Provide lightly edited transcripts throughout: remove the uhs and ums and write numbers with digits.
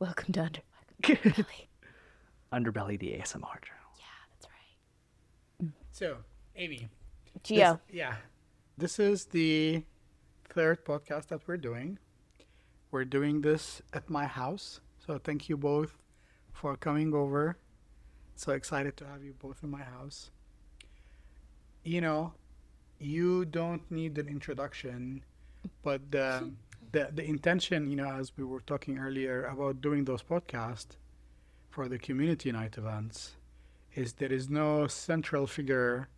Welcome to Underbelly. Underbelly, the ASMR channel. Yeah, that's right. So, Amy. Gio. This is the third podcast that we're doing. We're doing this at my house. So thank you both for coming over. So excited to have you both in my house. You know, you don't need an introduction, but the intention, as we were talking earlier about doing those podcasts for the community night events, is there is no central figure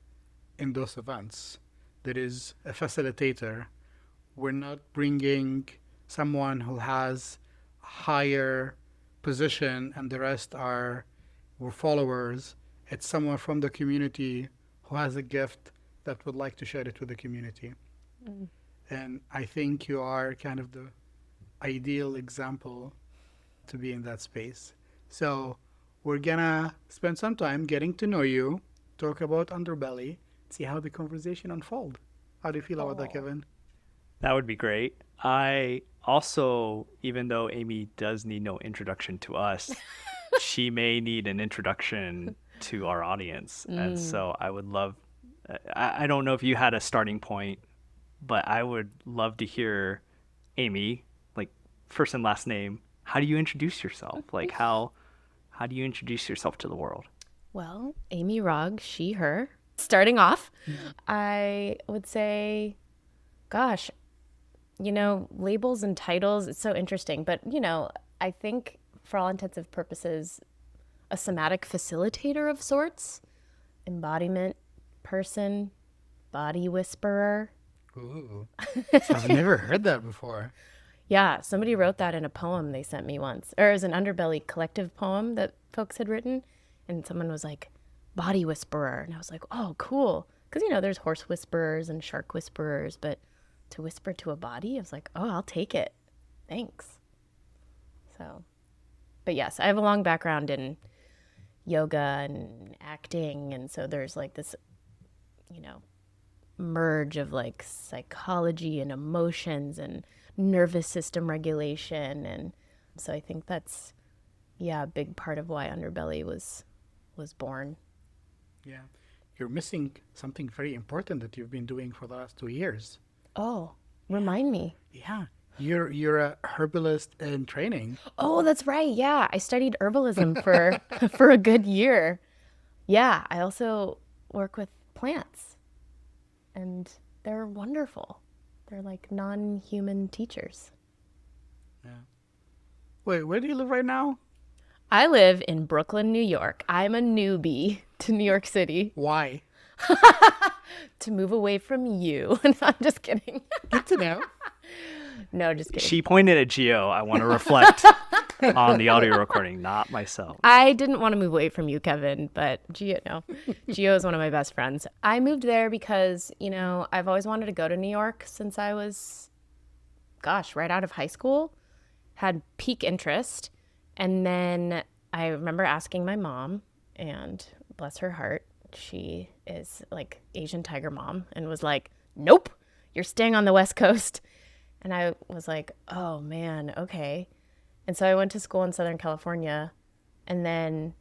in those events. There is a facilitator. We're not bringing someone who has a higher position and the rest are followers. It's someone from the community who has a gift that would like to share it with the community. Mm. And I think you are kind of the ideal example to be in that space. So we're gonna spend some time getting to know you, talk about Underbelly, see how the conversation unfold. How do you feel about that, Kevin? That would be great. I also, even though Amy does need no introduction to us, she may need an introduction to our audience. And so I would love, I don't know if you had a starting point, but I would love to hear Amy, like first and last name. How do you introduce yourself? Like how do you introduce yourself to the world? Well, Amy Rogg, she, her. Starting off, I would say, gosh, labels and titles, it's so interesting. But, I think for all intents and purposes, a somatic facilitator of sorts, embodiment person, body whisperer. Ooh, I've never heard that before. Yeah, somebody wrote that in a poem they sent me once. Or it was an Underbelly collective poem that folks had written. And someone was like, body whisperer. And I was like, oh, cool. Because, there's horse whisperers and shark whisperers. But to whisper to a body, I was like, oh, I'll take it. Thanks. So, but yes, I have a long background in yoga and acting. And so there's like this, merge of like psychology and emotions and nervous system regulation. And so I think that's, a big part of why Underbelly was born. Yeah. You're missing something very important that you've been doing for the last 2 years. Oh, remind me. Yeah. You're a herbalist in training. Oh, that's right. Yeah. I studied herbalism for for a good year. Yeah. I also work with plants and they're wonderful. They're like non-human teachers. Yeah. Wait, where do you live right now? I live in Brooklyn, New York. I'm a newbie to New York City. Why? To move away from you. No, I'm just kidding. Good to know. No, just kidding. She pointed at Gio. I want to reflect on the audio recording, not myself. I didn't want to move away from you, Kevin, but Gio, no. Gio is one of my best friends. I moved there because, I've always wanted to go to New York since I was, right out of high school. Had peak interest. And then I remember asking my mom, and bless her heart, she is like Asian tiger mom, and was like, nope, you're staying on the West Coast. And I was like, oh man, okay. And so I went to school in Southern California. And then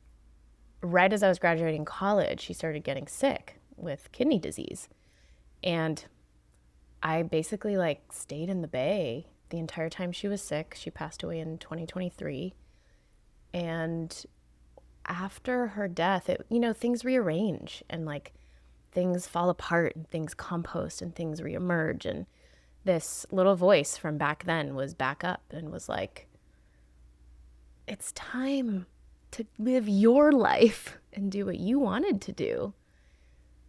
right as I was graduating college, she started getting sick with kidney disease. And I basically stayed in the Bay the entire time she was sick. She passed away in 2023. And after her death, things rearrange and things fall apart and things compost and things reemerge. And this little voice from back then was back up and was like, it's time to live your life and do what you wanted to do.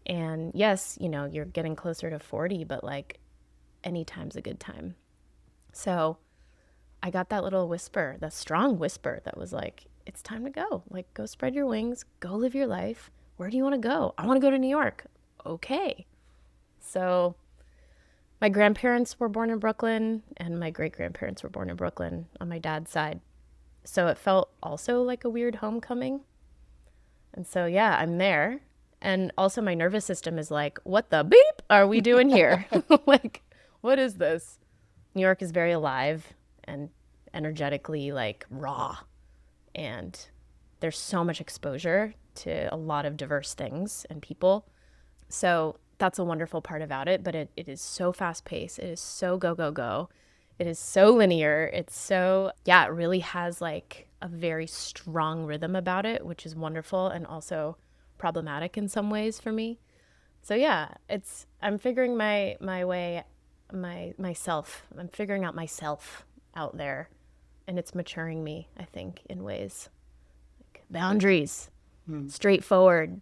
And yes, you're getting closer to 40, but any time's a good time. So I got that little whisper, that strong whisper that was like, it's time to go. Go spread your wings, go live your life. Where do you want to go? I want to go to New York. Okay. So my grandparents were born in Brooklyn and my great-grandparents were born in Brooklyn on my dad's side. So it felt also like a weird homecoming. And so, yeah, I'm there. And also my nervous system is like, what the beep are we doing here? What is this? New York is very alive and energetically like raw, and there's so much exposure to a lot of diverse things and people. So that's a wonderful part about it, but it is so fast paced. It is so go, go, go. It is so linear. It's so, yeah, it really has like a very strong rhythm about it, which is wonderful and also problematic in some ways for me. So yeah, I'm figuring myself. I'm figuring out myself out there, and it's maturing me, I think, in ways like boundaries, straightforward,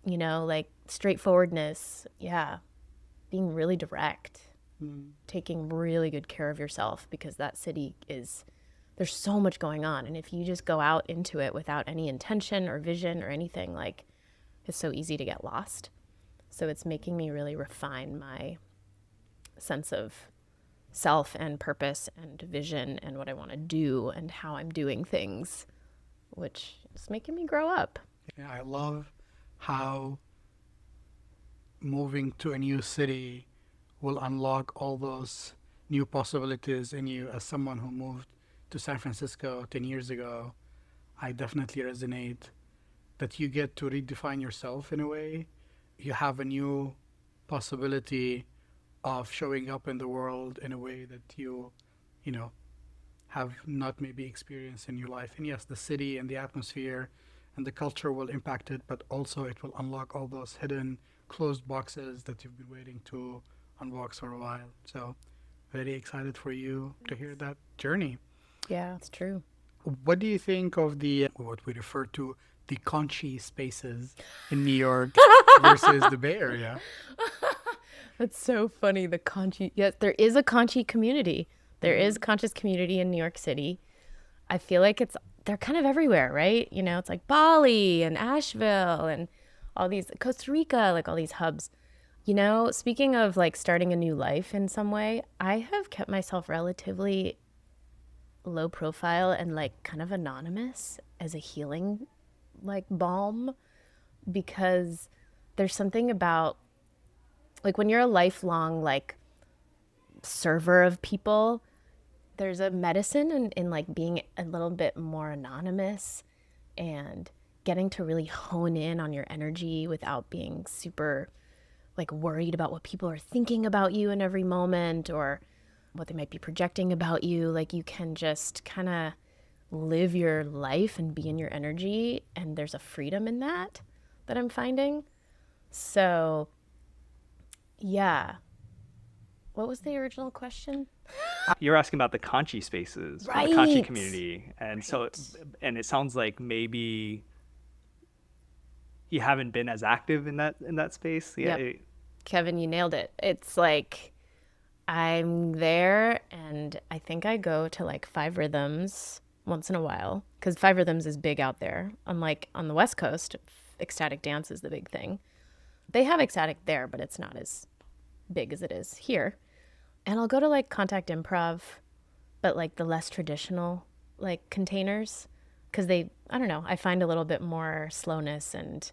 like straightforwardness. Yeah. Being really direct, taking really good care of yourself, because that city there's so much going on. And if you just go out into it without any intention or vision or anything, like, it's so easy to get lost. So it's making me really refine my sense of self and purpose and vision and what I want to do and how I'm doing things, which is making me grow up. Yeah, I love how moving to a new city will unlock all those new possibilities in you. As someone who moved to San Francisco 10 years ago, I definitely resonate that you get to redefine yourself in a way. You have a new possibility of showing up in the world in a way that you have not maybe experienced in your life. And yes, the city and the atmosphere and the culture will impact it, but also it will unlock all those hidden closed boxes that you've been waiting to unbox for a while. So very excited for you to hear that journey. Yeah, it's true. What do you think of what we refer to the conchy spaces in New York versus the Bay Area? That's so funny. The Conchi. Yes, there is a Conchi community. There is a conscious community in New York City. I feel like they're kind of everywhere, right? It's like Bali and Asheville and all these, Costa Rica, like all these hubs. Speaking of like starting a new life in some way, I have kept myself relatively low profile and like kind of anonymous as a healing like balm, because there's something about like when you're a lifelong like server of people, there's a medicine in like being a little bit more anonymous and getting to really hone in on your energy without being super like worried about what people are thinking about you in every moment or what they might be projecting about you. Like you can just kind of live your life and be in your energy, and there's a freedom in that I'm finding. So yeah. What was the original question? You're asking about the Kanchi spaces, right. Or the Kanchi community. And so, and it sounds like maybe you haven't been as active in that space. Yeah. Yep. Kevin, you nailed it. It's like I'm there, and I think I go to like 5 Rhythms once in a while, because 5 Rhythms is big out there. Unlike on the West Coast, ecstatic dance is the big thing. They have ecstatic there, but it's not as big as it is here. And I'll go to like Contact Improv, but like the less traditional like containers, because I don't know, I find a little bit more slowness and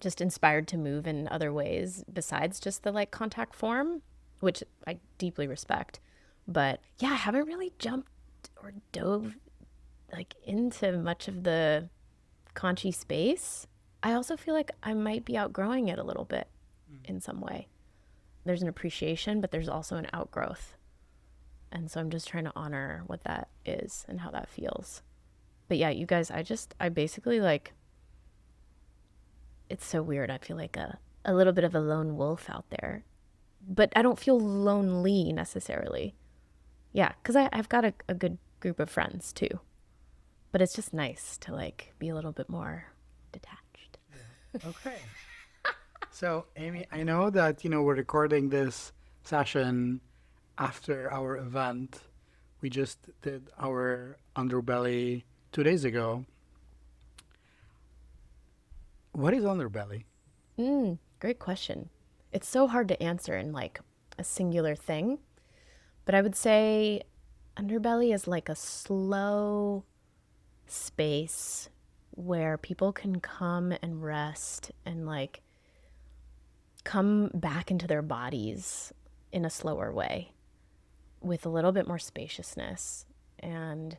just inspired to move in other ways besides just the like contact form, which I deeply respect. But yeah, I haven't really jumped or dove like into much of the Conchi space. I also feel like I might be outgrowing it a little bit in some way. There's an appreciation, but there's also an outgrowth. And so I'm just trying to honor what that is and how that feels. But yeah, you guys, I basically like, it's so weird. I feel like a little bit of a lone wolf out there, but I don't feel lonely necessarily. Yeah, because I've got a good group of friends too. But it's just nice to like be a little bit more detached. Yeah. Okay. So, Amy, I know that, we're recording this session after our event. We just did our Underbelly 2 days ago. What is Underbelly? Great question. It's so hard to answer in like a singular thing, but I would say Underbelly is like a slow space where people can come and rest and like come back into their bodies in a slower way, with a little bit more spaciousness and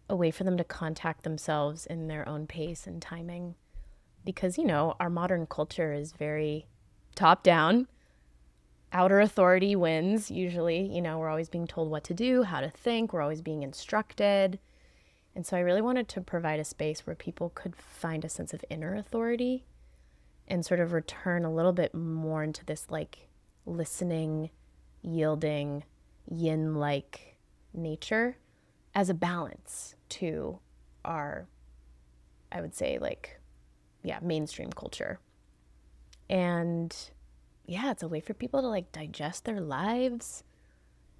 a way for them to contact themselves in their own pace and timing. Because, you know, our modern culture is very top down. Outer authority wins usually. You know, we're always being told what to do, how to think. We're always being instructed. And so I really wanted to provide a space where people could find a sense of inner authority and sort of return a little bit more into this like listening, yielding, yin-like nature as a balance to our, I would say, like, yeah, mainstream culture. And yeah, it's a way for people to like digest their lives,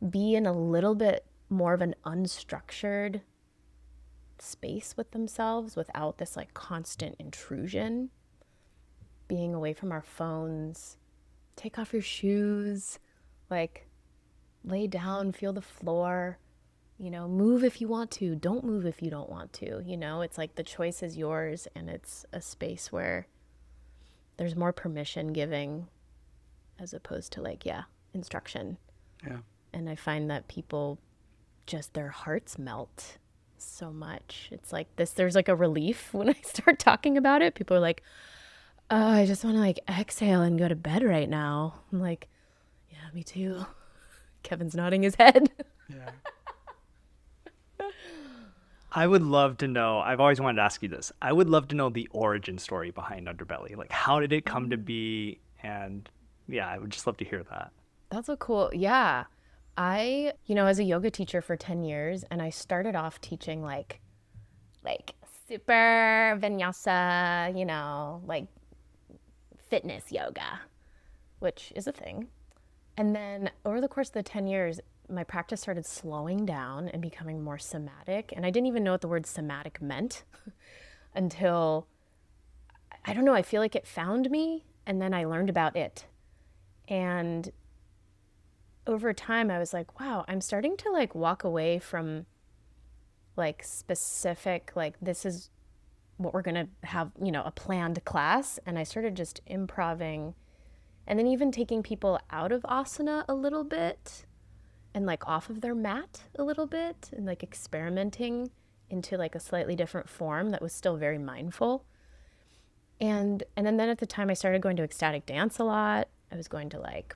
be in a little bit more of an unstructured space with themselves without this like constant intrusion, being away from our phones, take off your shoes, like lay down, feel the floor, you know, move if you want to, don't move if you don't want to, you know, it's like the choice is yours, and it's a space where there's more permission giving as opposed to like, yeah, instruction. Yeah. And I find that people just, their hearts melt so much. It's like this, there's like a relief when I start talking about it. People are like, oh, I just want to like exhale and go to bed right now. I'm like, yeah, me too. Kevin's nodding his head. Yeah. I would love to know, I've always wanted to ask you this. I would love to know the origin story behind Underbelly. Like, how did it come to be? And yeah, I would just love to hear that. That's a cool, yeah. I, you know, as a yoga teacher for 10 years, and I started off teaching like super vinyasa, you know, like fitness yoga, which is a thing. And then over the course of the 10 years, my practice started slowing down and becoming more somatic. And I didn't even know what the word somatic meant until, I don't know, I feel like it found me, and then I learned about it. And over time, I was like, wow, I'm starting to like walk away from like specific, like this is what we're going to have, you know, a planned class. And I started just improving, and then even taking people out of asana a little bit and like off of their mat a little bit, and like experimenting into like a slightly different form that was still very mindful. And then at the time I started going to ecstatic dance a lot. I was going to like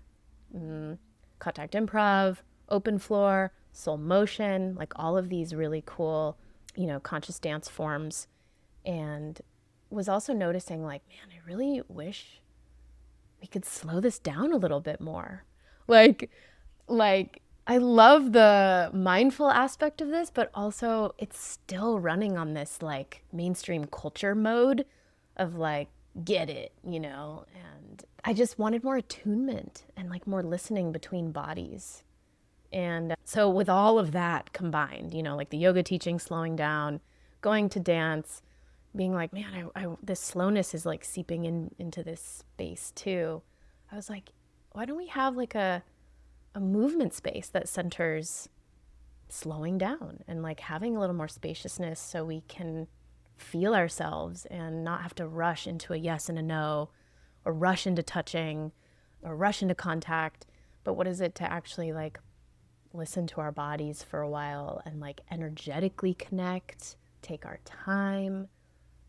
contact improv, open floor, soul motion, like all of these really cool, you know, conscious dance forms. And was also noticing like, man, I really wish we could slow this down a little bit more. Like I love the mindful aspect of this, but also it's still running on this like mainstream culture mode of like, get it, you know? And I just wanted more attunement and like more listening between bodies. And so with all of that combined, you know, like the yoga teaching, slowing down, going to dance, being like, man, I this slowness is like seeping into this space too. I was like, why don't we have like a movement space that centers slowing down and like having a little more spaciousness so we can feel ourselves and not have to rush into a yes and a no, or rush into touching or rush into contact. But what is it to actually like listen to our bodies for a while and like energetically connect, take our time,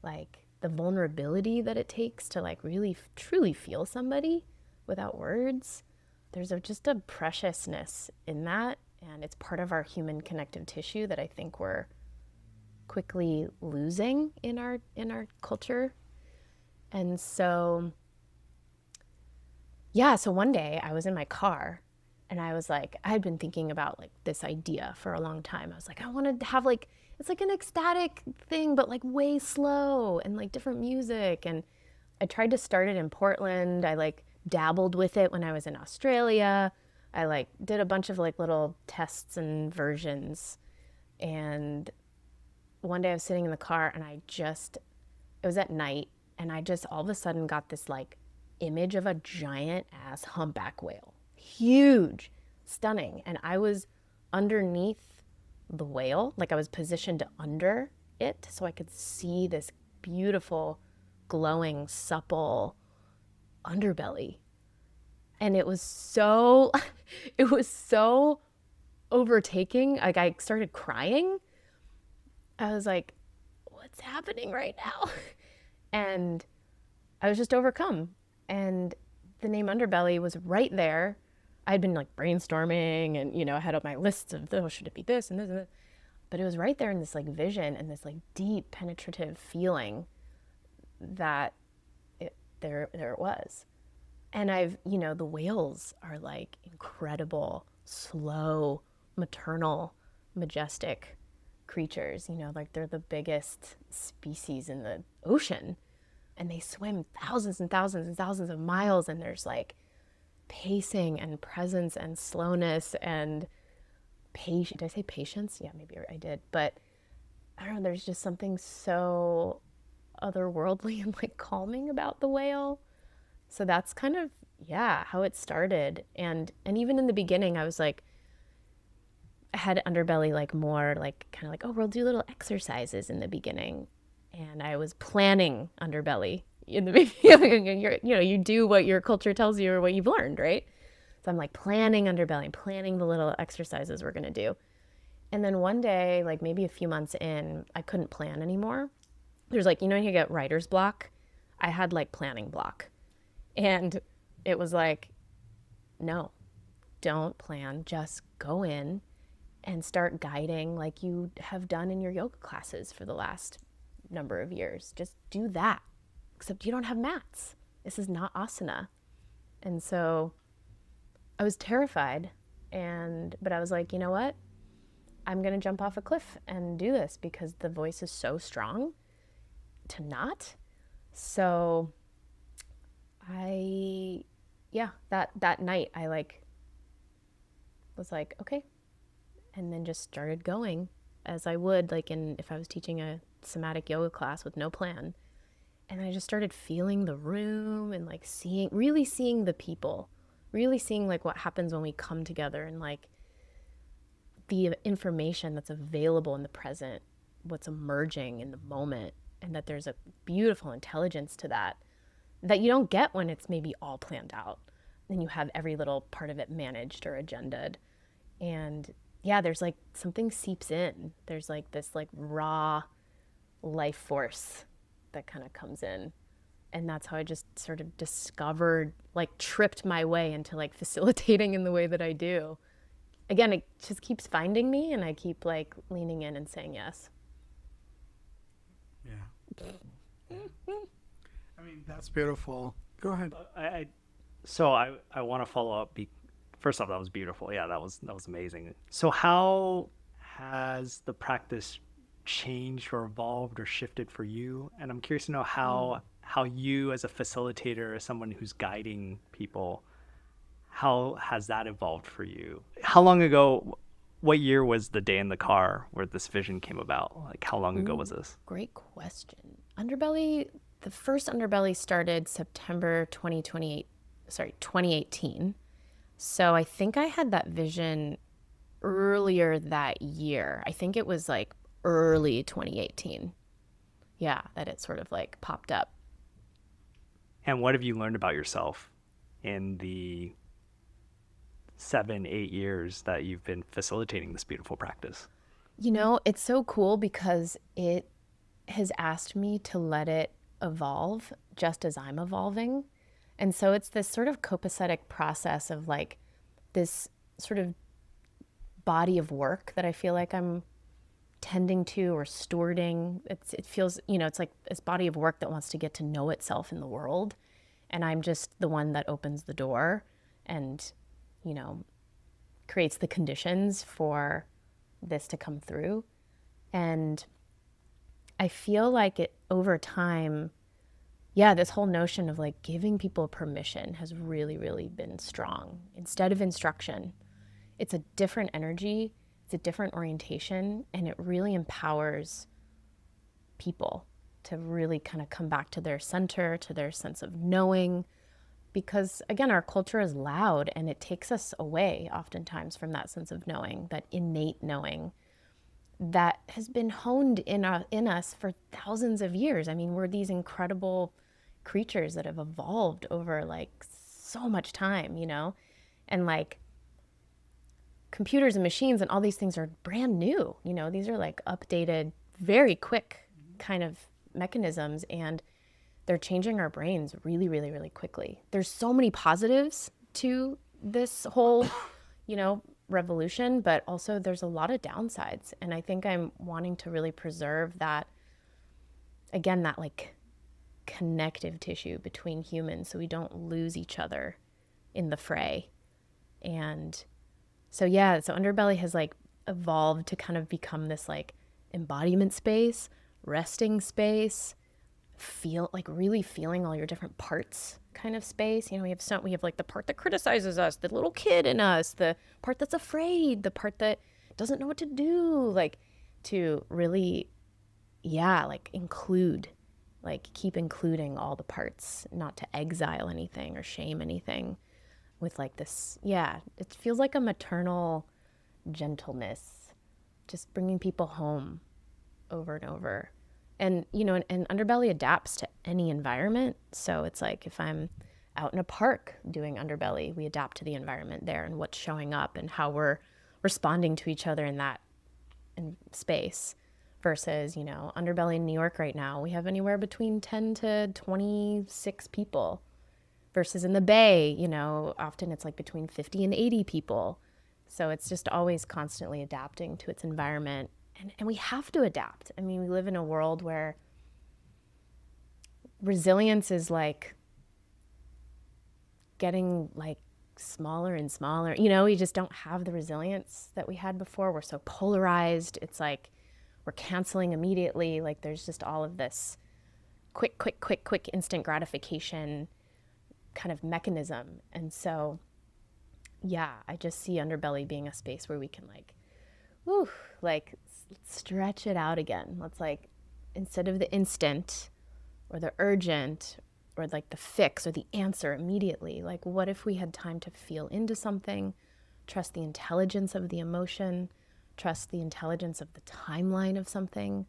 like the vulnerability that it takes to like really truly feel somebody without words. There's just a preciousness in that, and it's part of our human connective tissue that I think we're quickly losing in our culture. And so yeah, so one day I was in my car and I was like, I had been thinking about like this idea for a long time. I was like, I want to have like, it's like an ecstatic thing, but like way slow and like different music. And I tried to start it in Portland. I like dabbled with it when I was in Australia. I like did a bunch of like little tests and versions. And one day I was sitting in the car and it was at night, and I just all of a sudden got this like image of a giant ass humpback whale. Huge, stunning. And I was underneath the whale, like I was positioned under it so I could see this beautiful, glowing, supple underbelly. And it was so overtaking. Like I started crying. I was like, what's happening right now? And I was just overcome. And the name Underbelly was right there. I'd been like brainstorming and, I had up my lists of, oh, should it be this and this and this? But it was right there in this like vision and this like deep penetrative feeling that there it was. And the whales are like incredible, slow, maternal, majestic creatures, like they're the biggest species in the ocean. And they swim thousands and thousands and thousands of miles, and there's like pacing and presence and slowness and patience. Did I say patience? Yeah, maybe I did. But I don't know, there's just something so otherworldly and like calming about the whale. So that's kind of, how it started. And even in the beginning, I was like, I had Underbelly like more like kind of like, oh, we'll do little exercises in the beginning. And I was planning Underbelly in the beginning. You do what your culture tells you or what you've learned, right? So I'm like planning Underbelly, planning the little exercises we're going to do. And then one day, like maybe a few months in, I couldn't plan anymore. There's like, you get writer's block. I had like planning block. And it was like, no, don't plan. Just go in and start guiding like you have done in your yoga classes for the last number of years. Just do that, except you don't have mats. This is not asana. And so I was terrified, but I was like, you know what? I'm going to jump off a cliff and do this because the voice is so strong to not. So that night I was like, okay. And then just started going as I would if I was teaching a somatic yoga class with no plan. And I just started feeling the room and really seeing the people, really seeing what happens when we come together and the information that's available in the present, what's emerging in the moment, and that there's a beautiful intelligence to that you don't get when it's maybe all planned out. Then you have every little part of it managed or agenda'd. And there's something seeps in. There's this raw life force that kind of comes in. And that's how I just sort of discovered, tripped my way into facilitating in the way that I do. Again, it just keeps finding me, and I keep leaning in and saying yes. Yeah. I mean, that's beautiful. Go ahead. So I want to follow up. First off, that was beautiful. Yeah, that was amazing. So how has the practice changed or evolved or shifted for you? And I'm curious to know how you as a facilitator, as someone who's guiding people, how has that evolved for you? How long ago, what year was the day in the car where this vision came about? How long ago was this? Great question. Underbelly, the first Underbelly started September 2018. So I think I had that vision earlier that year. I think it was early 2018. Yeah, that it sort of popped up. And what have you learned about yourself in the 7-8 years that you've been facilitating this beautiful practice? It's so cool because it has asked me to let it evolve just as I'm evolving. And so it's this sort of copacetic process of this sort of body of work that I feel like I'm tending to or stewarding. It feels, it's like this body of work that wants to get to know itself in the world. And I'm just the one that opens the door and, creates the conditions for this to come through. And I feel like it over time, this whole notion of giving people permission has really, really been strong. Instead of instruction, it's a different energy, it's a different orientation, and it really empowers people to really kind of come back to their center, to their sense of knowing. Because again, our culture is loud and it takes us away oftentimes from that sense of knowing, that innate knowing that has been honed in us for thousands of years. I mean, we're these incredible creatures that have evolved over so much time, and computers and machines and all these things are brand new. You know, these are like updated, very quick kind of mechanisms, and they're changing our brains really, really, really quickly. There's so many positives to this whole, you know, revolution, but also there's a lot of downsides. And I think I'm wanting to really preserve that, again, that like connective tissue between humans so we don't lose each other in the fray. And so, yeah, so Underbelly has like evolved to kind of become this like embodiment space, resting space, feel like really feeling all your different parts kind of space. You know, we have like the part that criticizes us, the little kid in us, the part that's afraid, the part that doesn't know what to do, like to really, yeah, like include, like keep including all the parts, not to exile anything or shame anything with like this, yeah, it feels like a maternal gentleness, just bringing people home over and over. And, you know, and Underbelly adapts to any environment. So it's like if I'm out in a park doing Underbelly, we adapt to the environment there and what's showing up and how we're responding to each other in that space. Versus, you know, Underbelly in New York right now, we have anywhere between 10 to 26 people. Versus in the Bay, you know, often it's like between 50 and 80 people. So it's just always constantly adapting to its environment. And we have to adapt. I mean, we live in a world where resilience is like getting like smaller and smaller. You know, we just don't have the resilience that we had before. We're so polarized. It's like we're canceling immediately. Like there's just all of this quick instant gratification kind of mechanism. And so, yeah, I just see Underbelly being a space where we can like, whew, like stretch it out again. Let's like, instead of the instant or the urgent or like the fix or the answer immediately, like what if we had time to feel into something, trust the intelligence of the emotion, trust the intelligence of the timeline of something.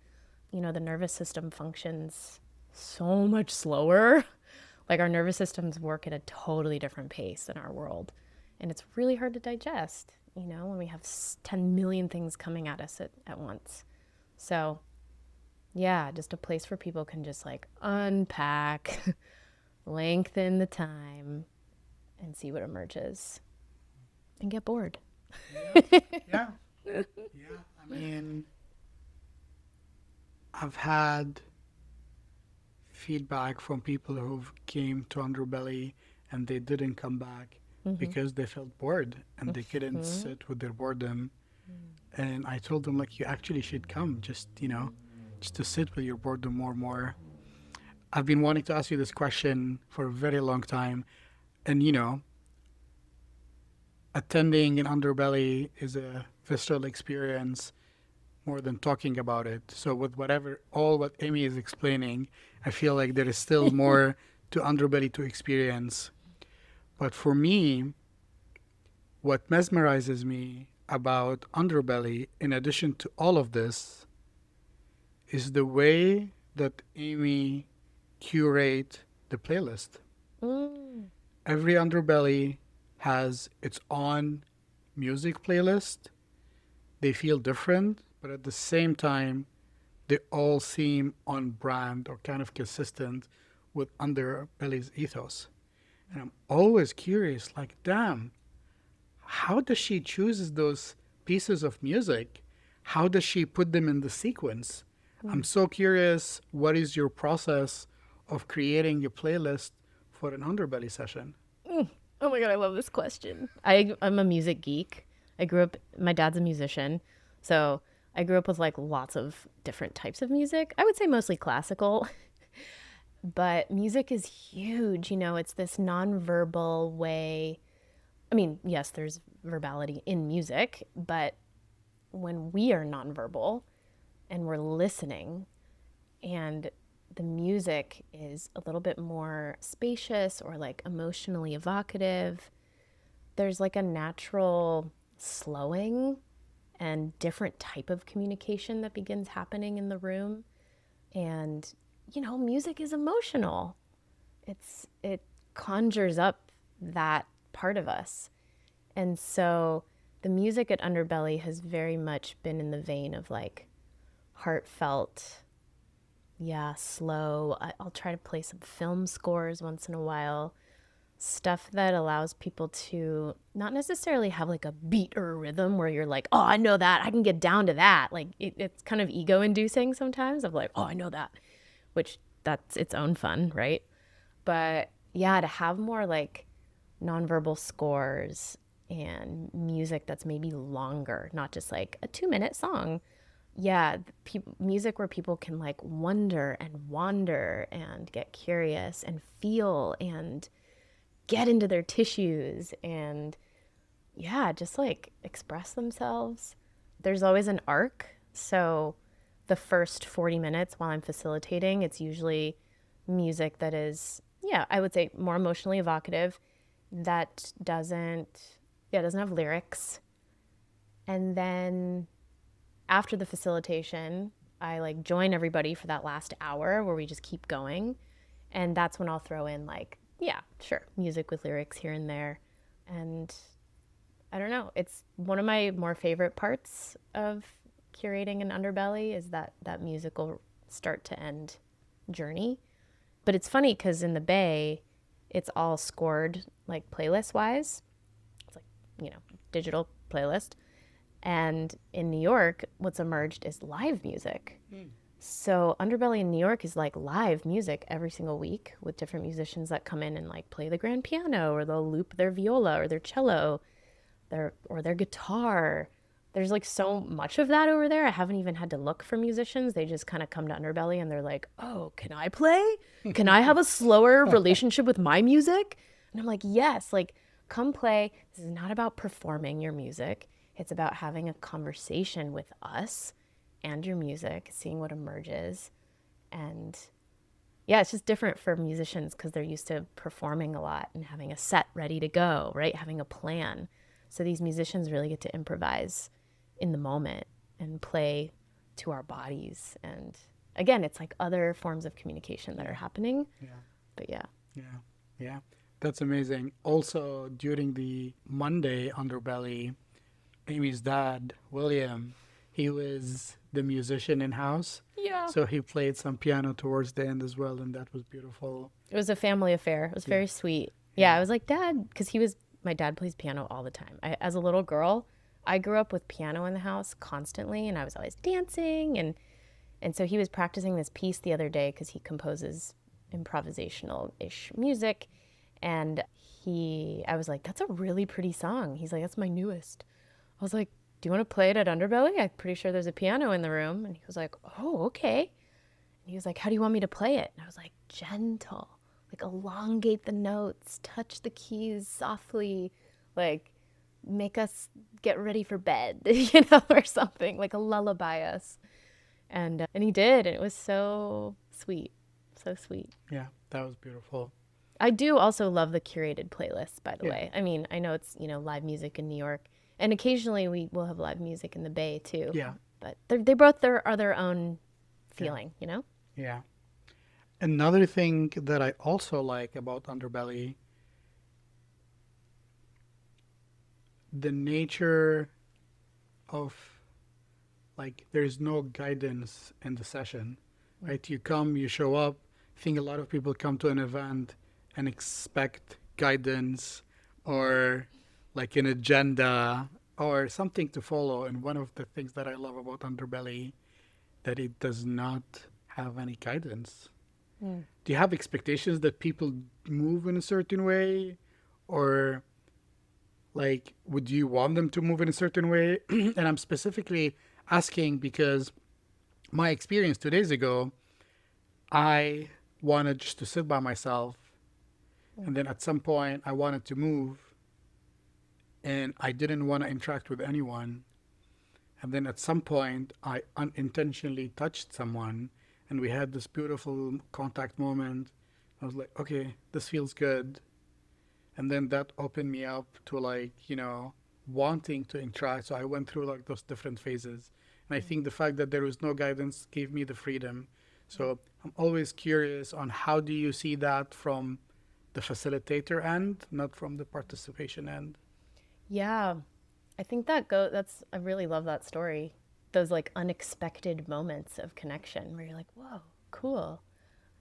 You know, the nervous system functions so much slower. Like our nervous systems work at a totally different pace than our world. And it's really hard to digest, you know, when we have 10 million things coming at us at once. So, yeah, just a place where people can just like unpack, lengthen the time, and see what emerges and get bored. Yeah. Yeah. I mean, I've had feedback from people who came to Underbelly and they didn't come back because they felt bored and they couldn't sit with their boredom. And I told them, like, you actually should come, just, you know, just to sit with your boredom more and more. I've been wanting to ask you this question for a very long time. And, you know, attending an Underbelly is a visceral experience more than talking about it. So with all what Amy is explaining, I feel like there is still more to Underbelly to experience. But for me, what mesmerizes me about Underbelly, in addition to all of this, is the way that Amy curate the playlist. Every Underbelly has its own music playlist. They feel different, but at the same time, they all seem on brand or kind of consistent with Underbelly's ethos. And I'm always curious, like, damn, how does she choose those pieces of music? How does she put them in the sequence? I'm so curious, what is your process of creating a playlist for an Underbelly session? Oh my God, I love this question. I'm a music geek. My dad's a musician. So I grew up with like lots of different types of music. I would say mostly classical. But music is huge. You know, it's this nonverbal way. I mean, yes, there's verbality in music, but when we are nonverbal and we're listening and the music is a little bit more spacious or like emotionally evocative, there's like a natural slowing and different type of communication that begins happening in the room. And, you know, music is emotional. It conjures up that part of us. And so the music at Underbelly has very much been in the vein of like heartfelt, slow. I'll try to play some film scores once in a while. Stuff that allows people to not necessarily have like a beat or a rhythm where you're like, oh, I know that. I can get down to that. Like it's kind of ego inducing sometimes of like, oh, I know that, which that's its own fun, right? But yeah, to have more like nonverbal scores and music that's maybe longer, not just like a 2-minute song. Yeah, music where people can like wonder and wander and get curious and feel and get into their tissues and just like express themselves. There's always an arc. So the first 40 minutes while I'm facilitating, it's usually music that is, I would say more emotionally evocative, that doesn't have lyrics. And then after the facilitation, I like join everybody for that last hour where we just keep going. And that's when I'll throw in like, music with lyrics here and there. And I don't know, it's one of my more favorite parts of curating an Underbelly is that musical start to end journey. But it's funny because in the Bay, it's all scored like playlist wise. It's like, digital playlist. And in New York, what's emerged is live music. So Underbelly in New York is like live music every single week with different musicians that come in and like play the grand piano, or they'll loop their viola or their cello, or their guitar. There's like so much of that over there. I haven't even had to look for musicians. They just kind of come to Underbelly and they're like, oh, can I play? Can I have a slower relationship with my music? And I'm like, yes, like come play. This is not about performing your music. It's about having a conversation with us and your music, seeing what emerges. And it's just different for musicians because they're used to performing a lot and having a set ready to go, right? Having a plan. So these musicians really get to improvise in the moment and play to our bodies. And again, it's like other forms of communication that are happening. Yeah. But Yeah. That's amazing. Also, during the Monday Underbelly, Amy's dad, William, he was the musician in-house. Yeah. So he played some piano towards the end as well, and that was beautiful. It was a family affair. It was very sweet. Yeah, I was like, Dad, because my dad plays piano all the time. As a little girl, I grew up with piano in the house constantly, and I was always dancing. And so he was practicing this piece the other day because he composes improvisational-ish music. And I was like, that's a really pretty song. He's like, that's my newest. I was like, do you want to play it at Underbelly? I'm pretty sure there's a piano in the room. And he was like, oh, okay. And he was like, how do you want me to play it? And I was like, gentle, like elongate the notes, touch the keys softly, like make us get ready for bed, or something, like a lullaby us. And he did. And it was so sweet. So sweet. Yeah, that was beautiful. I do also love the curated playlists, by the way. I mean, I know it's, live music in New York. And occasionally we will have live music in the Bay too. Yeah. But they both are their own feeling, Yeah. Another thing that I also like about Underbelly, the nature of like there's no guidance in the session, right? You come, you show up. I think a lot of people come to an event and expect guidance or like an agenda or something to follow. And one of the things that I love about Underbelly, that it does not have any guidance. Do you have expectations that people move in a certain way? Or like, would you want them to move in a certain way? And I'm specifically asking because my experience 2 days ago, I wanted just to sit by myself. And then at some point I wanted to move and I didn't want to interact with anyone. And then at some point I unintentionally touched someone and we had this beautiful contact moment. I was like, okay, this feels good. And then that opened me up to like, wanting to interact. So I went through like those different phases. And I think the fact that there was no guidance gave me the freedom. So I'm always curious on how do you see that from the facilitator end, not from the participation end? Yeah. I think I really love that story. Those like unexpected moments of connection where you're like, whoa, cool.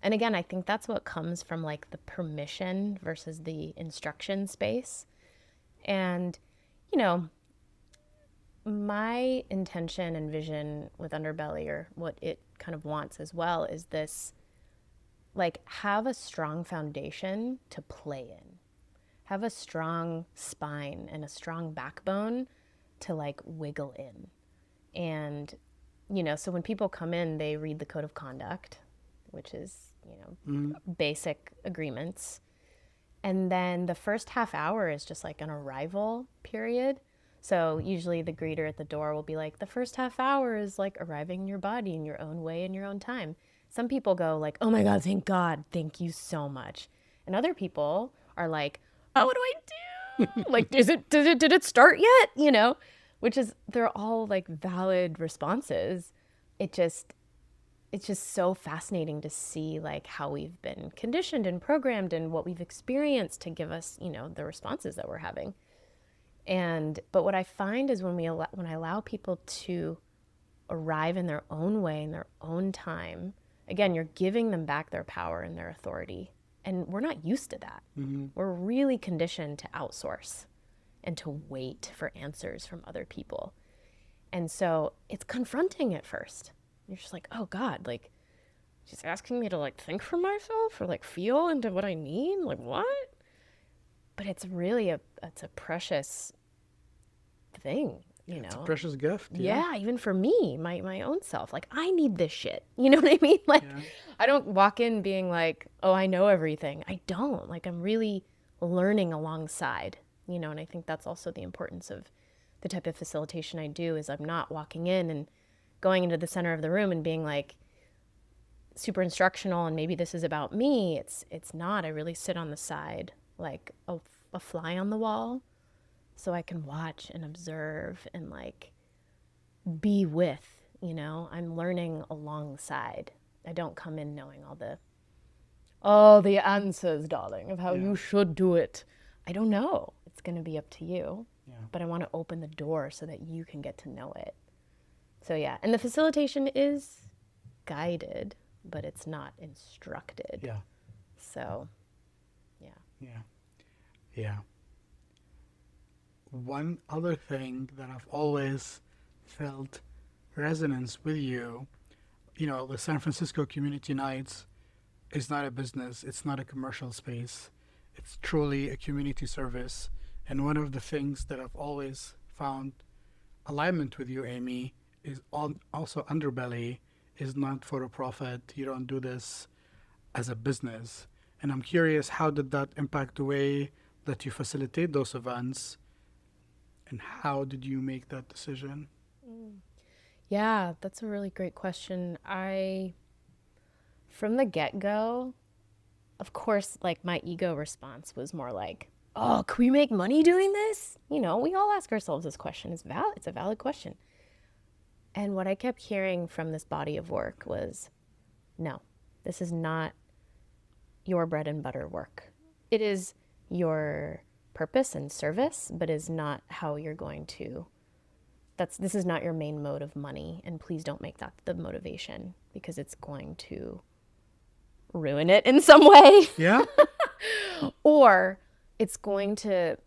And again, I think that's what comes from like the permission versus the instruction space. And, you know, my intention and vision with Underbelly, or what it kind of wants as well, is this, like, have a strong foundation to play in. Have a strong spine and a strong backbone to like wiggle in. And, you know, so when people come in, they read the code of conduct, which is, you know, basic agreements. And then the first half hour is just like an arrival period. So usually the greeter at the door will be like, the first half hour is like arriving in your body in your own way, in your own time. Some people go like, oh my God, thank God. Thank you so much. And other people are like, oh, what do I do? Like, did it start yet? You know, which is, they're all like valid responses. It's just so fascinating to see like how we've been conditioned and programmed and what we've experienced to give us, you know, the responses that we're having. But what I find is when I allow people to arrive in their own way, in their own time, again, you're giving them back their power and their authority. And we're not used to that. Mm-hmm. We're really conditioned to outsource and to wait for answers from other people. And so it's confronting at first. You're just like, oh God, like she's asking me to like think for myself or like feel into what I need. Like what? But it's really it's a precious thing, you know. It's a precious gift. Yeah, even for me, my own self. Like I need this shit. You know what I mean? Like I don't walk in being like, oh, I know everything. I don't. Like I'm really learning alongside, you know, and I think that's also the importance of the type of facilitation I do is I'm not walking in and going into the center of the room and being like super instructional and maybe this is about me. It's not. I really sit on the side like a fly on the wall so I can watch and observe and like be with, you know. I'm learning alongside. I don't come in knowing all the answers, darling, of how you should do it. I don't know. It's going to be up to you. Yeah. But I want to open the door so that you can get to know it. So yeah, and the facilitation is guided, but it's not instructed. Yeah. So, yeah. Yeah. Yeah. One other thing that I've always felt resonance with you, you know, the San Francisco Community Nights is not a business. It's not a commercial space. It's truly a community service. And one of the things that I've always found alignment with you, Amy, is also Underbelly is not for a profit. You don't do this as a business. And I'm curious, how did that impact the way that you facilitate those events? And how did you make that decision? Yeah, that's a really great question. From the get-go, of course, like my ego response was more like, oh, can we make money doing this? You know, we all ask ourselves this question. It's a valid question. And what I kept hearing from this body of work was, no, this is not your bread and butter work. It is your purpose and service, but is not how you're going to, this is not your main mode of money. And please don't make that the motivation because it's going to ruin it in some way. Yeah. Or it's going to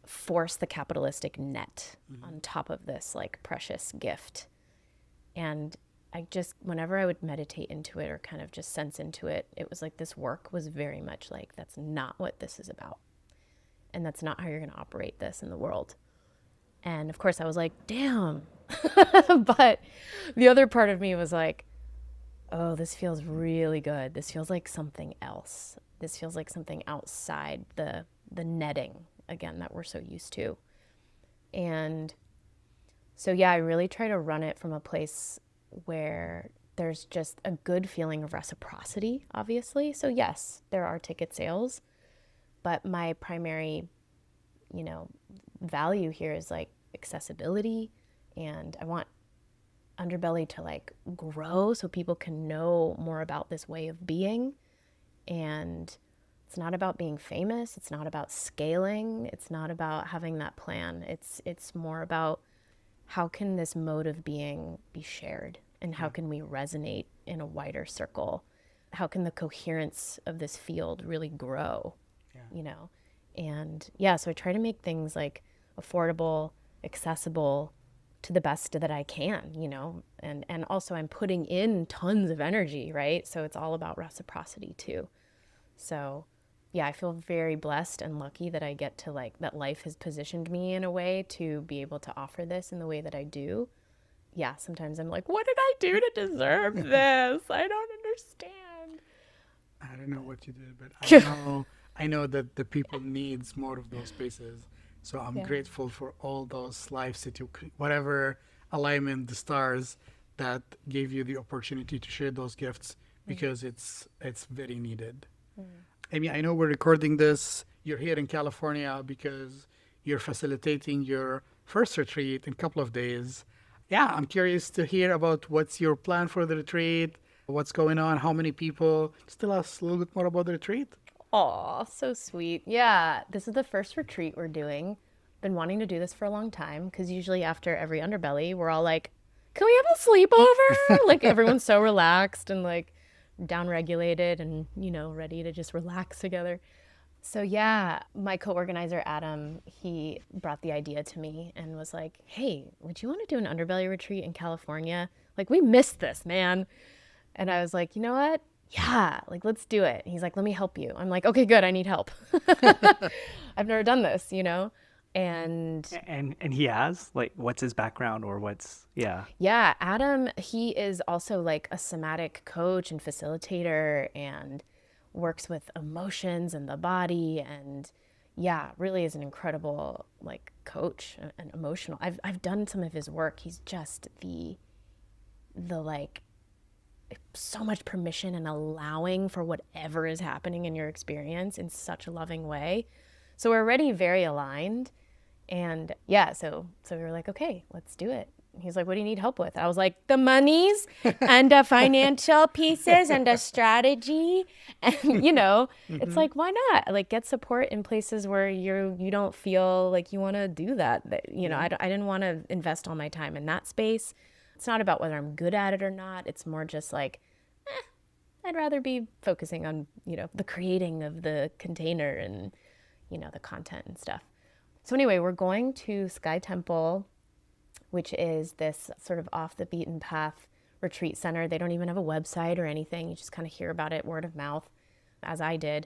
force the capitalistic net on top of this like precious gift. And I just, whenever I would meditate into it or kind of just sense into it, it was like this work was very much like, that's not what this is about. And that's not how you're going to operate this in the world. And of course I was like, damn. But the other part of me was like, oh, this feels really good. This feels like something else. This feels like something outside the netting, again, that we're so used to. And so, yeah, I really try to run it from a place where there's just a good feeling of reciprocity, obviously. So, yes, there are ticket sales, but my primary, you know, value here is like accessibility, and I want Underbelly to like grow so people can know more about this way of being. And It's not about being famous. It's not about scaling. It's not about having that plan. It's more about how can this mode of being be shared, and how can we resonate in a wider circle? How can the coherence of this field really grow? You know? And yeah, so I try to make things like affordable, accessible to the best that I can, you know? And also I'm putting in tons of energy, right? So it's all about reciprocity too. So yeah, I feel very blessed and lucky that I get to like, that life has positioned me in a way to be able to offer this in the way that I do. Yeah, sometimes I'm like, what did I do to deserve this? I don't understand. I don't know what you did, but I know that the people needs more of those spaces. So I'm grateful for all those life whatever alignment, the stars that gave you the opportunity to share those gifts, because it's very needed. Amy, I know we're recording this. You're here in California because you're facilitating your first retreat in a couple of days. Yeah, I'm curious to hear about what's your plan for the retreat, what's going on, how many people. Just tell us a little bit more about the retreat. Aw, so sweet. Yeah, this is the first retreat we're doing. Been wanting to do this for a long time, because usually after every Underbelly, we're all like, can we have a sleepover? Like everyone's so relaxed and like down-regulated and, you know, ready to just relax together. So yeah, my co-organizer, Adam, he brought the idea to me and was like, hey, would you want to do an Underbelly retreat in California? Like, we missed this, man. And I was like, you know what? Yeah, like, let's do it. He's like, let me help you. I'm like, okay, good. I need help. I've never done this, you know? And he has, like, what's his background, or what's, yeah. yeah, Adam, he is also like a somatic coach and facilitator, and works with emotions and the body, and yeah, really is an incredible like coach and emotional. I've done some of his work. He's just the like, so much permission and allowing for whatever is happening in your experience in such a loving way. So we're already very aligned. And yeah, so we were like, okay, let's do it. He's like, what do you need help with? I was like, the monies and the financial pieces and the strategy. And, you know, it's like, why not? Like, get support in places where you don't feel like you want to do that. You know, I didn't want to invest all my time in that space. It's not about whether I'm good at it or not. It's more just like, I'd rather be focusing on, you know, the creating of the container and, you know, the content and stuff. So anyway, we're going to Sky Temple, which is this sort of off the beaten path retreat center. They don't even have a website or anything. You just kind of hear about it word of mouth, as I did.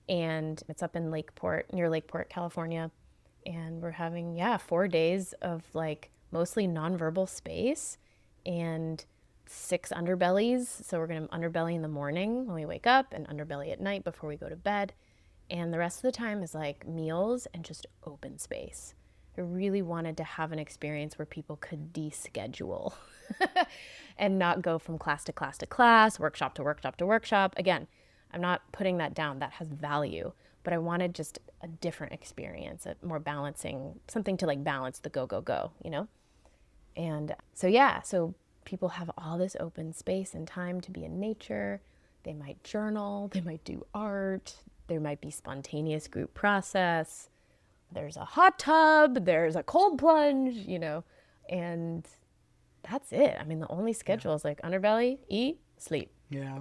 And it's up in near Lakeport, California. And we're having, 4 days of like mostly nonverbal space and 6 underbellies. So we're going to underbelly in the morning when we wake up, and underbelly at night before we go to bed. And the rest of the time is like meals and just open space. I really wanted to have an experience where people could deschedule and not go from class to class to class, workshop to workshop to workshop. Again, I'm not putting that down. That has value. But I wanted just a different experience, a more balancing, something to like balance the go, go, go, you know? And so people have all this open space and time to be in nature. They might journal, they might do art, there might be spontaneous group process. There's a hot tub, there's a cold plunge, you know, and that's it. I mean, the only schedule is like underbelly, eat, sleep,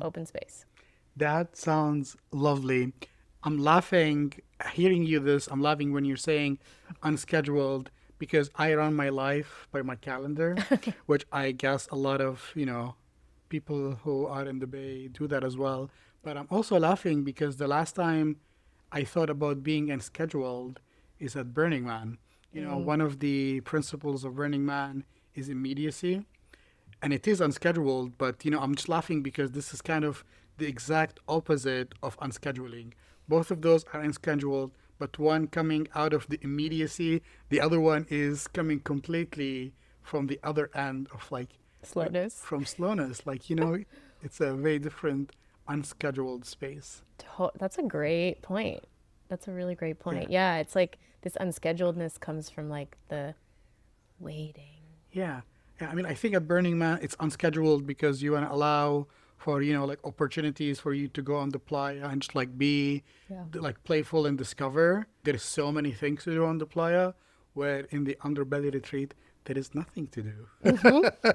open space. That sounds lovely. I'm laughing hearing you this. I'm laughing when you're saying unscheduled, because I run my life by my calendar, which I guess a lot of, you know, people who are in the Bay do that as well. But I'm also laughing because the last time I thought about being unscheduled is at Burning Man. You know, one of the principles of Burning Man is immediacy. And it is unscheduled, but, you know, I'm just laughing because this is kind of the exact opposite of unscheduling. Both of those are unscheduled, but one coming out of the immediacy, the other one is coming completely from the other end of like slowness. From slowness. Like, you know, it's a very different unscheduled space. That's a great point. That's a really great point. Yeah, it's like this unscheduledness comes from like the waiting. Yeah. I mean, I think at Burning Man, it's unscheduled because you want to allow for, like opportunities for you to go on the playa and just like be like playful and discover. There's so many things to do on the playa, where in the Underbelly retreat, there is nothing to do.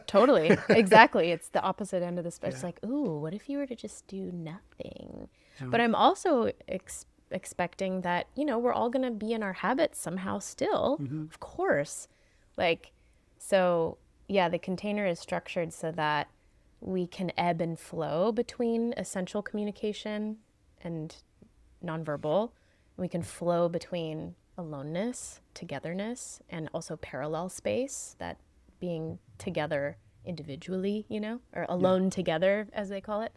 Totally. Exactly. It's the opposite end of the spectrum. It's like, ooh, what if you were to just do nothing? But I'm also expecting that, we're all going to be in our habits somehow still, of course. Like, so yeah, the container is structured so that we can ebb and flow between essential communication and nonverbal. We can flow between aloneness, togetherness, and also parallel space, that being together individually, or alone together, as they call it.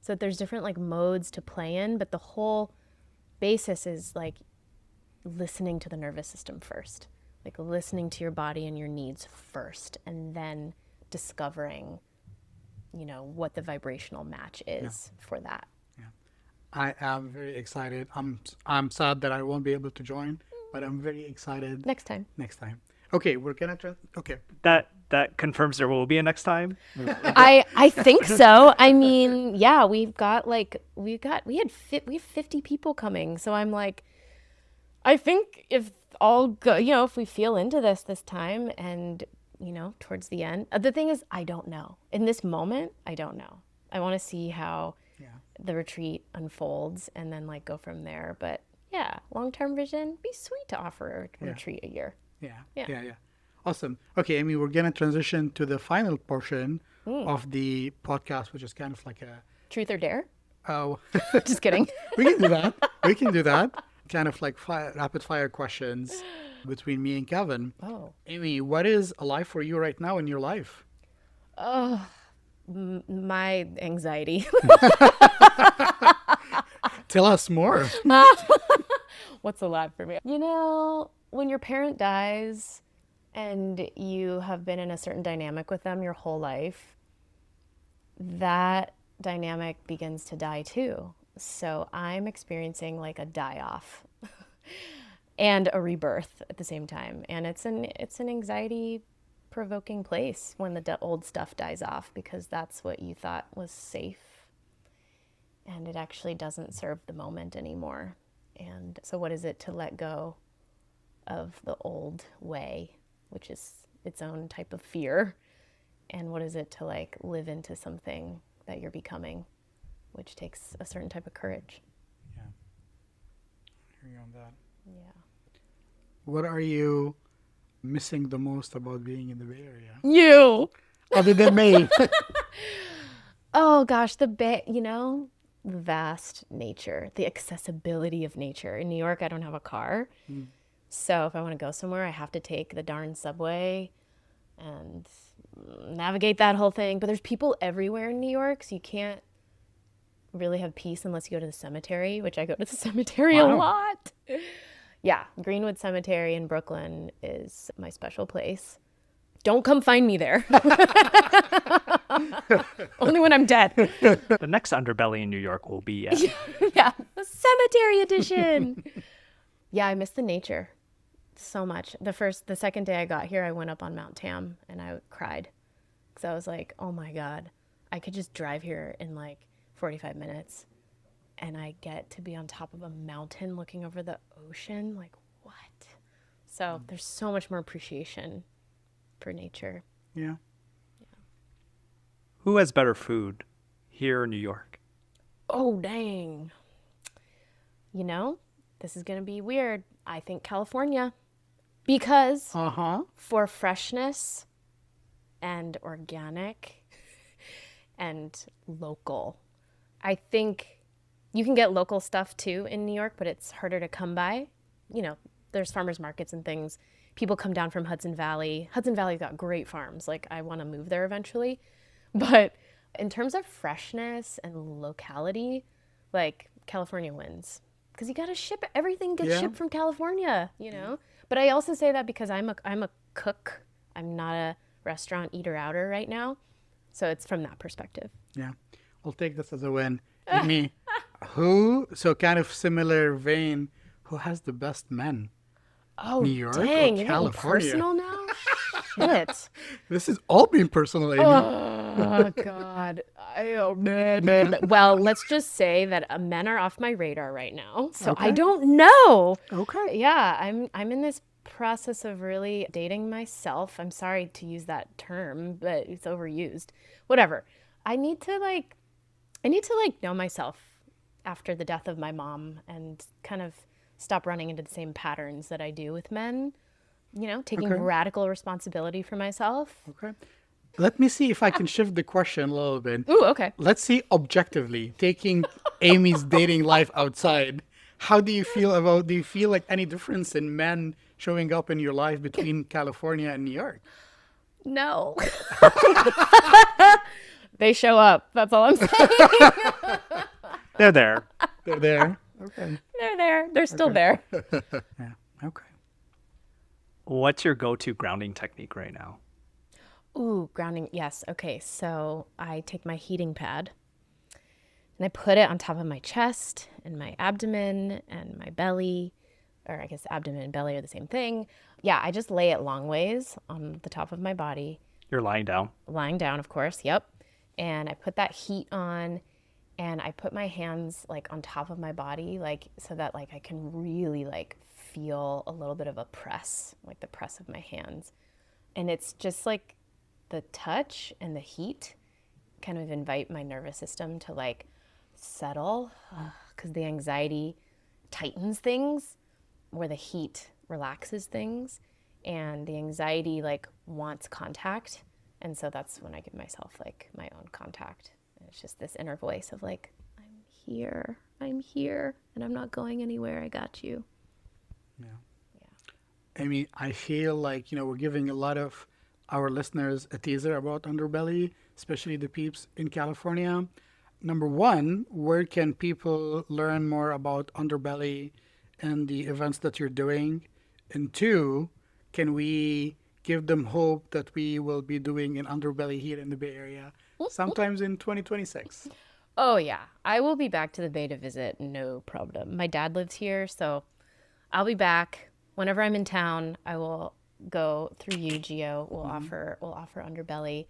So that there's different like modes to play in, but the whole basis is like listening to the nervous system first, like listening to your body and your needs first, and then discovering, what the vibrational match is for that. I am very excited. I'm sad that I won't be able to join, but I'm very excited. Next time. Okay, we're gonna okay. That confirms there will be a next time. I think so. I mean, yeah, we have 50 people coming. So I'm like, I think if all go, if we feel into this time and, towards the end, the thing is, I don't know. In this moment, I don't know. I want to see how the retreat unfolds and then like go from there. But yeah, long-term vision, be sweet to offer a retreat a year. Yeah. Awesome. Okay, Amy, we're going to transition to the final portion of the podcast, which is kind of like a... Truth or dare? Oh. Just kidding. We can do that. Kind of like rapid fire questions between me and Kevin. Oh. Amy, what is alive for you right now in your life? Oh, my anxiety. Tell us more. What's alive for me? When your parent dies and you have been in a certain dynamic with them your whole life, that dynamic begins to die too. So I'm experiencing like a die-off and a rebirth at the same time. And it's an anxiety-provoking place when the old stuff dies off, because that's what you thought was safe. And it actually doesn't serve the moment anymore. And so what is it to let go of the old way, which is its own type of fear? And what is it to like live into something that you're becoming, which takes a certain type of courage? Yeah. I hear you on that. Yeah. What are you missing the most about being in the Bay Area? You! Other than me. Oh gosh, the Bay, vast nature, the accessibility of nature. In New York, I don't have a car. So if I want to go somewhere, I have to take the darn subway and navigate that whole thing. But there's people everywhere in New York, so you can't really have peace unless you go to the cemetery, which I go to the cemetery a lot. Yeah, Greenwood Cemetery in Brooklyn is my special place. Don't come find me there. Only when I'm dead. The next Underbelly in New York will be at... Yeah, the cemetery edition. Yeah, I miss the nature so much. The second day I got here, I went up on Mount Tam and I cried. Because I was like, oh my God, I could just drive here in like 45 minutes and I get to be on top of a mountain looking over the ocean. Like, what? So there's so much more appreciation for nature. Yeah. Who has better food, here or New York? Oh, dang. This is going to be weird. I think California. Because for freshness and organic and local, I think you can get local stuff too in New York, but it's harder to come by. There's farmers markets and things. People come down from Hudson Valley. Hudson Valley's got great farms. Like, I want to move there eventually. But in terms of freshness and locality, like, California wins. Because you got to ship, everything gets shipped from California, But I also say that because I'm a cook. I'm not a restaurant eater-outer right now. So it's from that perspective. Yeah. I'll take this as a win. Amy, so kind of similar vein, who has the best men? Oh, New York dang, or you're getting California? personal now? Shit. This is all being personal, Amy. Oh God. Well, let's just say that men are off my radar right now, so I Okay. don't know. Okay. Yeah, I'm in this process of really dating myself. I'm sorry to use that term, but it's overused. Whatever. I need to know myself after the death of my mom and kind of stop running into the same patterns that I do with men. Taking Okay. radical responsibility for myself. Okay. Let me see if I can shift the question a little bit. Ooh, okay. Let's see objectively, taking Amy's dating life outside. How do you feel like any difference in men showing up in your life between California and New York? No. They show up. That's all I'm saying. They're there. They're there. Okay. They're there. They're still there. Yeah. Okay. What's your go-to grounding technique right now? Ooh, grounding. Yes. Okay. So I take my heating pad and I put it on top of my chest and my abdomen and my belly, or I guess abdomen and belly are the same thing. Yeah. I just lay it long ways on the top of my body, You're lying down. lying down, of course. Yep. And I put that heat on and I put my hands like on top of my body, like so that like I can really like feel a little bit of a press, like the press of my hands. And it's just like the touch and the heat kind of invite my nervous system to like settle because the anxiety tightens things where the heat relaxes things and the anxiety like wants contact. And so that's when I give myself like my own contact. And it's just this inner voice of like, I'm here, and I'm not going anywhere. I got you. Amy, I feel like, we're giving a lot of our listeners a teaser about Underbelly, especially the peeps in California. Number one, where can people learn more about Underbelly and the events that you're doing? And two, can we give them hope that we will be doing an Underbelly here in the Bay Area sometimes in 2026? Oh, yeah. I will be back to the Bay to visit. No problem. My dad lives here, so I'll be back. Whenever I'm in town, I will go through you, Gio. We'll offer Underbelly.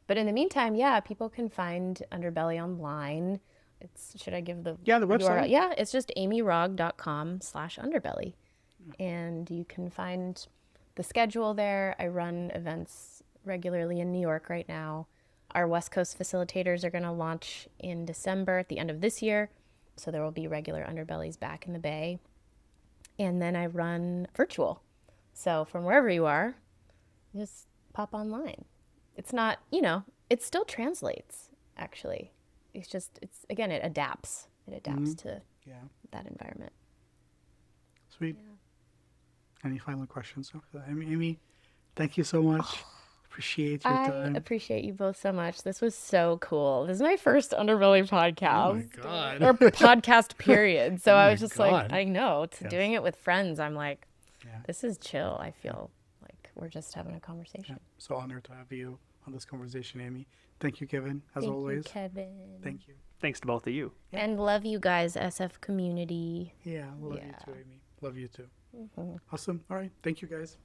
But in the meantime, yeah, people can find Underbelly online. Should I give the Yeah, the website. URL? Yeah, it's just amyrogg.com/underbelly. And you can find the schedule there. I run events regularly in New York right now. Our West Coast facilitators are going to launch in December at the end of this year. So there will be regular Underbellies back in the Bay. And then I run virtual. So from wherever you are, just pop online. It's not, it still translates, actually. It adapts. It adapts to that environment. Sweet. Any final questions? Amy, thank you so much. Appreciate your time. I appreciate you both so much. This was so cool. This is my first Underbelly podcast. Oh my God. Or podcast period. So I was just God. like, I know, doing it with friends, I'm like, Yeah. this is chill. I feel like we're just having a conversation. So honored to have you on this conversation, Amy. Thank you, Kevin, as Thank always. you, Kevin. Thank you. Thanks to both of you. And love you guys, SF community. Yeah, love you too, Amy. Love you too. Awesome. All right. Thank you, guys.